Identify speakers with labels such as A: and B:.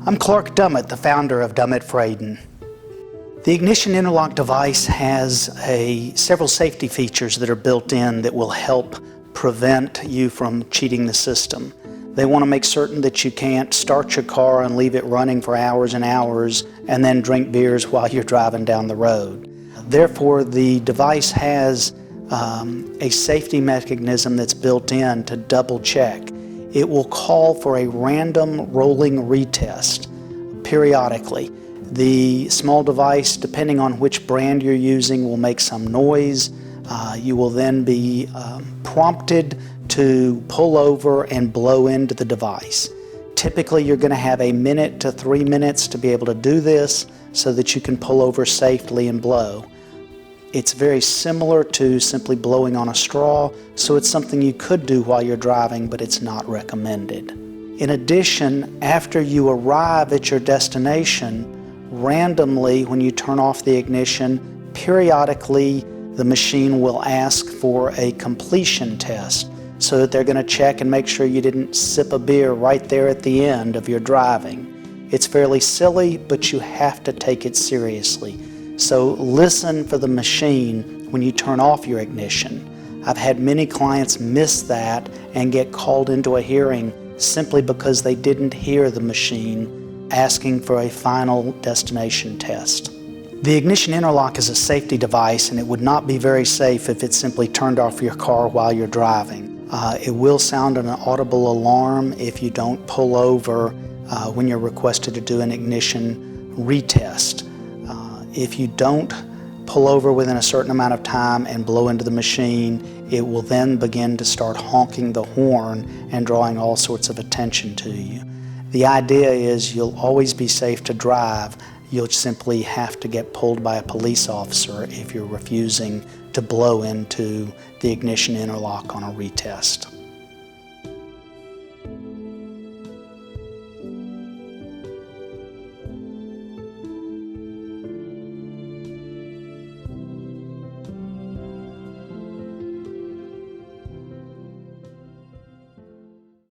A: I'm Clark Dummett, the founder of Dummett Fraden. The ignition interlock device has several safety features that are built in that will help prevent you from cheating the system. They want to make certain that you can't start your car and leave it running for hours and hours and then drink beers while you're driving down the road. Therefore, the device has a safety mechanism that's built in to double check. It will call for a random rolling retest periodically. The small device, depending on which brand you're using, will make some noise. You will then be prompted to pull over and blow into the device. Typically, you're going to have 1 minute to 3 minutes to be able to do this so that you can pull over safely and blow. It's very similar to simply blowing on a straw, so it's something you could do while you're driving, but it's not recommended. In addition, after you arrive at your destination, randomly, when you turn off the ignition, periodically the machine will ask for a completion test so that they're going to check and make sure you didn't sip a beer right there at the end of your driving. It's fairly silly, but you have to take it seriously. So listen for the machine when you turn off your ignition. I've had many clients miss that and get called into a hearing simply because they didn't hear the machine asking for a final destination test. The ignition interlock is a safety device, and it would not be very safe if it simply turned off your car while you're driving. It will sound an audible alarm if you don't pull over when you're requested to do an ignition retest. If you don't pull over within a certain amount of time and blow into the machine, it will then begin to start honking the horn and drawing all sorts of attention to you. The idea is you'll always be safe to drive. You'll simply have to get pulled by a police officer if you're refusing to blow into the ignition interlock on a retest.